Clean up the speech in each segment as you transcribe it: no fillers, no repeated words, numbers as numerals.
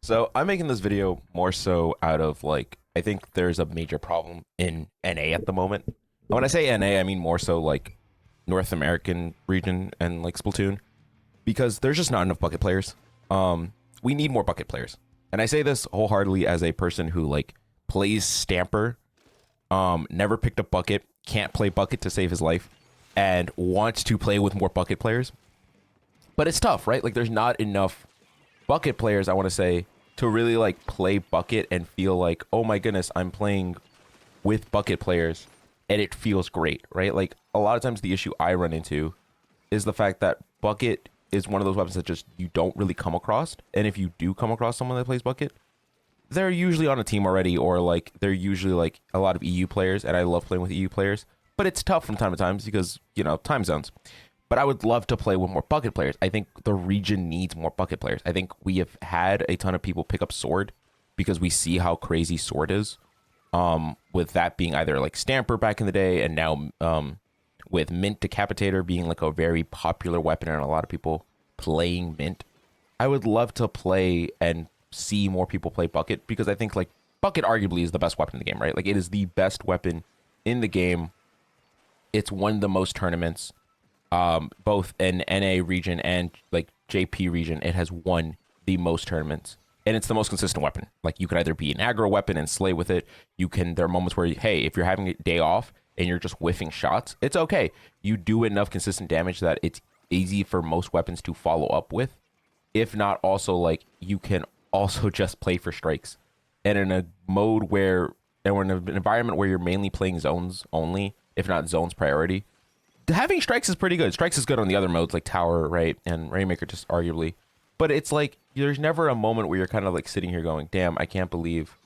So I'm making this video more so out of like I think there's a major problem in NA at the moment. And when I say NA, I mean more so like North American region and like Splatoon because there's just not enough bucket players. We need more bucket players. And I say this wholeheartedly as a person who like plays Stamper, never picked up bucket, can't play bucket to save his life, and wants to play with more bucket players. But it's tough, right? Like there's not enough bucket players, I want to say, to really like play bucket and feel like, oh my goodness, I'm playing with bucket players and it feels great, right? Like a lot of times the issue I run into is the fact that bucket is one of those weapons that just you don't really come across. And if you do come across someone that plays bucket, they're usually on a team already, or like they're usually like a lot of EU players, and I love playing with EU players, but it's tough from time to time because, you know, time zones. But I would love to play with more bucket players. I think the region needs more bucket players. I think we have had a ton of people pick up Sword because we see how crazy Sword is. With that being either like Stamper back in the day, and now with Mint Decapitator being like a very popular weapon and a lot of people playing Mint. I would love to play and see more people play Bucket because I think like Bucket arguably is the best weapon in the game, right? Like it is the best weapon in the game. It's won the most tournaments. Both in NA region and like JP region, it has won the most tournaments, and it's the most consistent weapon. Like you can either be an aggro weapon and slay with it. There are moments where, hey, if you're having a day off and you're just whiffing shots, it's okay. You do enough consistent damage that it's easy for most weapons to follow up with. If not, also like you can also just play for strikes, and in a mode where, and we're in an environment where you're mainly playing zones only, if not zones priority. Having strikes is pretty good. Strikes is good on the other modes like Tower, right? And Rainmaker just arguably. But it's like, there's never a moment where you're kind of like sitting here going, damn, I can't believe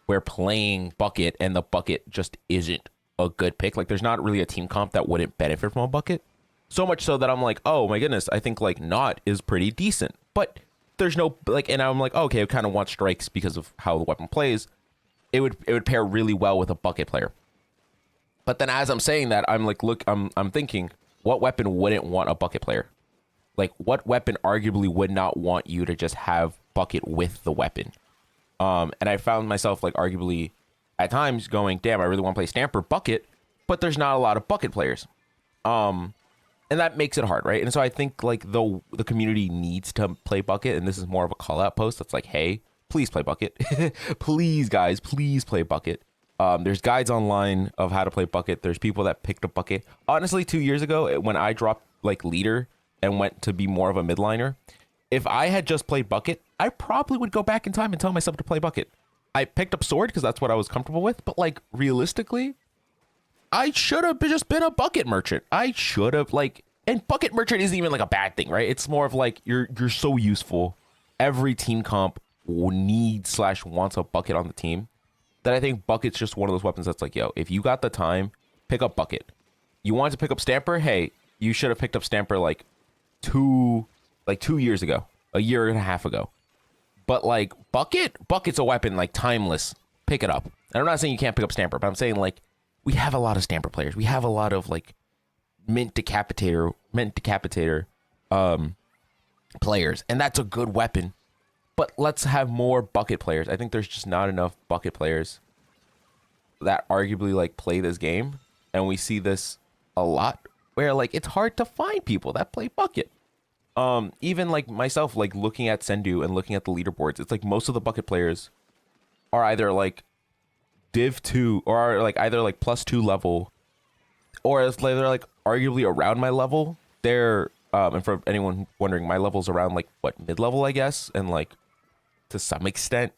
we're playing Bucket and the Bucket just isn't a good pick. Like there's not really a team comp that wouldn't benefit from a Bucket. So much so that I'm like, oh my goodness, I think like Not is pretty decent. But there's no, like, and I'm like, okay, I kind of want strikes because of how the weapon plays. It would pair really well with a Bucket player. But then as I'm saying that, I'm like, look, I'm thinking, what weapon wouldn't want a bucket player? Like, what weapon arguably would not want you to just have bucket with the weapon? And I found myself, like, arguably, at times going, damn, I really want to play Stamper bucket, but there's not a lot of bucket players. And that makes it hard, right? And so I think, like, the community needs to play bucket, and this is more of a call-out post that's like, hey, please play bucket. Please, guys, please play bucket. There's guides online of how to play bucket. There's people that picked up bucket. Honestly, 2 years ago, when I dropped like leader and went to be more of a midliner, if I had just played bucket, I probably would go back in time and tell myself to play bucket. I picked up sword because that's what I was comfortable with. But like realistically, I should have just been a bucket merchant. I should have like, and bucket merchant isn't even like a bad thing, right? It's more of like you're so useful. Every team comp needs/wants a bucket on the team. That I think bucket's just one of those weapons that's like, yo, if you got the time, pick up bucket. You wanted to pick up Stamper? Hey, you should have picked up Stamper like 2 years ago, a year and a half ago. But like bucket's a weapon like timeless. Pick it up. And I'm not saying you can't pick up Stamper, but I'm saying like we have a lot of Stamper players. We have a lot of like Mint Decapitator players, and that's a good weapon. But let's have more bucket players. I think there's just not enough bucket players that arguably like play this game. And we see this a lot where like it's hard to find people that play bucket. Even like myself, like looking at Sendu and looking at the leaderboards, it's like most of the bucket players are either like Div 2 or are like either like +2 level, or it's like they're like arguably around my level. They're and for anyone wondering, my level's around like what, mid-level, I guess, and like to some extent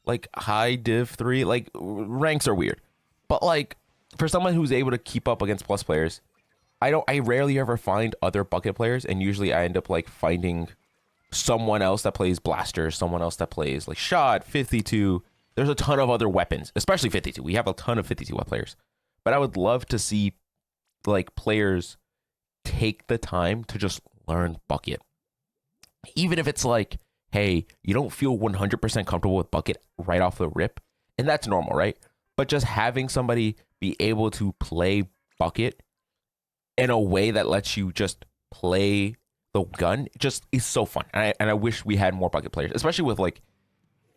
like high Div 3. Like ranks are weird, but like for someone who's able to keep up against plus players, I rarely ever find other bucket players, and usually I end up like finding someone else that plays blaster, someone else that plays like shot 52. There's a ton of other weapons, especially 52. We have a ton of 52 players, but I would love to see like players take the time to just learn bucket, even if it's like, hey, you don't feel 100% comfortable with bucket right off the rip, and that's normal, right? But just having somebody be able to play bucket in a way that lets you just play the gun just is so fun. And I wish we had more bucket players, especially with like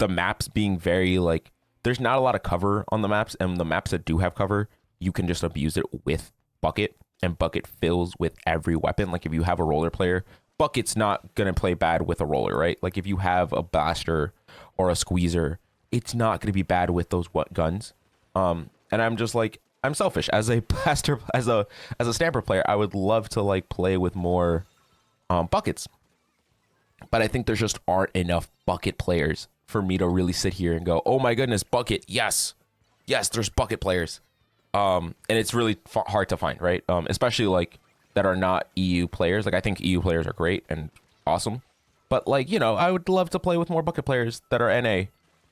the maps being very like, there's not a lot of cover on the maps, and the maps that do have cover, you can just abuse it with Bucket, and Bucket fills with every weapon. Like if you have a roller player, Bucket's not gonna play bad with a roller, right? Like if you have a blaster or a squeezer, it's not gonna be bad with those guns. And I'm just like, I'm selfish as a blaster, as a stamper player. I would love to like play with more buckets, but I think there just aren't enough bucket players for me to really sit here and go, oh my goodness, bucket, yes, there's bucket players. And it's really hard to find, right? Especially like that are not EU players. Like I think EU players are great and awesome, but like, you know, I would love to play with more bucket players that are NA,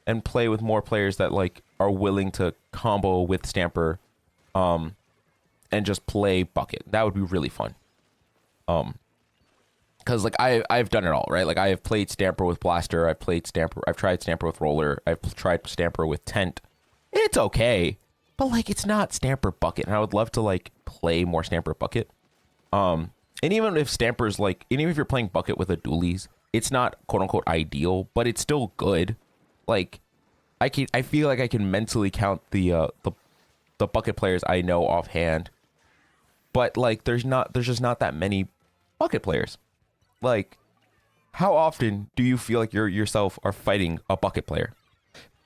and play with more players that like are willing to combo with Stamper, and just play bucket. That would be really fun. Because like I've done it all, right? Like I have played Stamper with Blaster. I've tried Stamper with Roller. I've tried Stamper with Tent. It's okay, but like it's not Stamper bucket, and I would love to like play more Stamper bucket. And even if Stamper's like, even if you're playing bucket with a dualies, it's not quote unquote ideal, but it's still good. Like I feel like I can mentally count the bucket players I know offhand, but like there's just not that many bucket players. Like, how often do you feel like you yourself are fighting a bucket player,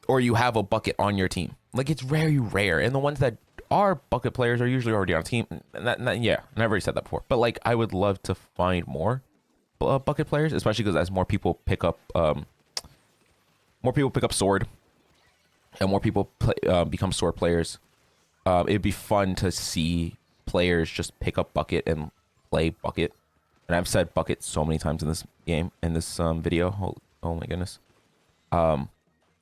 or you have a bucket on your team? Like it's very rare, and the ones that are bucket players are usually already on a team. And yeah, I've already said that before. But like, I would love to find more bucket players, especially because as more people pick up sword, and more people become sword players, it'd be fun to see players just pick up bucket and play bucket. And I've said bucket so many times in this game, in this video. Oh my goodness. But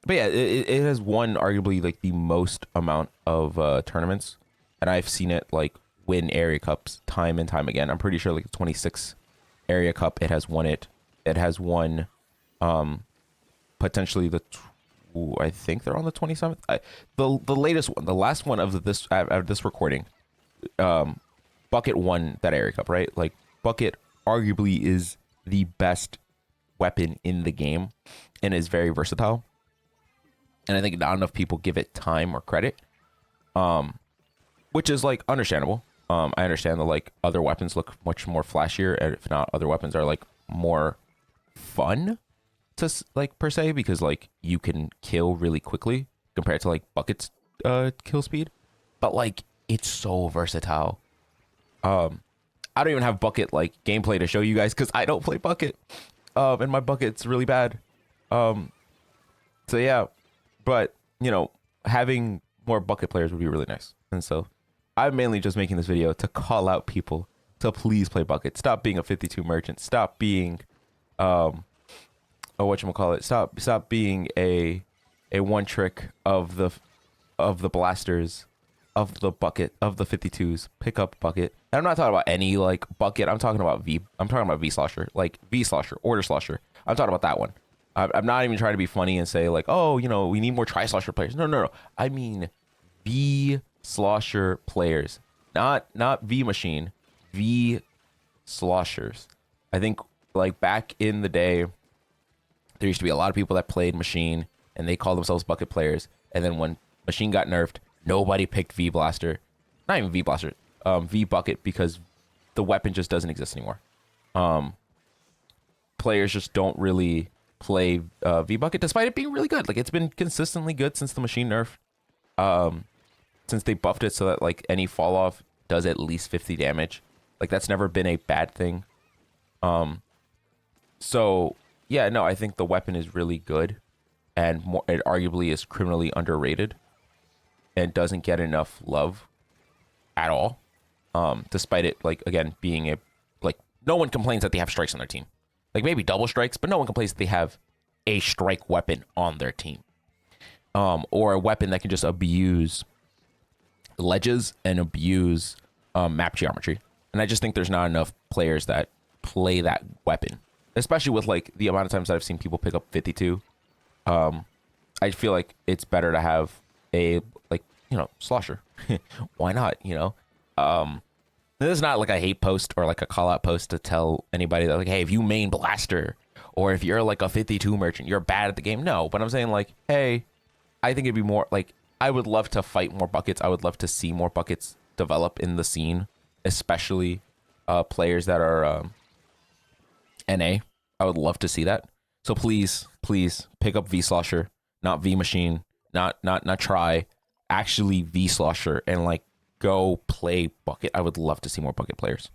yeah, it has won arguably like the most amount of tournaments, and I've seen it like win area cups time and time again. I'm pretty sure like the 26 area cup, it has won it. It has won potentially I think they're on the 27th. The latest one, the last one of this recording, Bucket won that area cup, right? Like Bucket arguably is the best weapon in the game and is very versatile. And I think not enough people give it time or credit, which is like understandable. I understand that like other weapons look much more flashier, and if not, other weapons are like more fun to like per se, because like you can kill really quickly compared to like Bucket's kill speed. But like it's so versatile. I don't even have Bucket like gameplay to show you guys because I don't play Bucket, and my Bucket's really bad. So yeah, but you know, having more Bucket players would be really nice. And so I'm mainly just making this video to call out people to please play Bucket. Stop being a 52 merchant. Stop being Stop being a one trick of the blasters, of the bucket, of the 52s. Pick up Bucket. And I'm not talking about any like bucket. I'm talking about V Slosher, like V Slosher, Order Slosher. I'm talking about that one. I'm not even trying to be funny and say like, oh, you know, we need more Slosher players. No. I mean V Slosher players, not V Machine, V Sloshers. I think like back in the day, there used to be a lot of people that played Machine and they called themselves bucket players. And then when Machine got nerfed, nobody picked V Blaster, not even V Blaster, V Bucket, because the weapon just doesn't exist anymore. Players just don't really play V Bucket, despite it being really good. Like it's been consistently good since the Machine nerf, since they buffed it so that like any fall off does at least 50 damage. Like that's never been a bad thing. So yeah, no, I think the weapon is really good, and it arguably is criminally underrated and doesn't get enough love at all. Despite it, like, again, being like, no one complains that they have strikes on their team. Like, maybe double strikes, but no one complains that they have a strike weapon on their team. Or a weapon that can just abuse ledges and abuse map geometry. And I just think there's not enough players that play that weapon, especially with, like, the amount of times that I've seen people pick up 52. I feel like it's better to have a, like, you know, Slosher. Why not, you know? This is not like a hate post or like a call out post to tell anybody that like, hey, if you main Blaster or if you're like a 52 merchant, you're bad at the game. No, but I'm saying like, hey, I think it'd be more like, I would love to fight more buckets. I would love to see more buckets develop in the scene, especially players that are NA. I would love to see that. So please, please pick up V Slosher, not V Machine, not try, actually V Slosher, and like go play bucket. I would love to see more bucket players.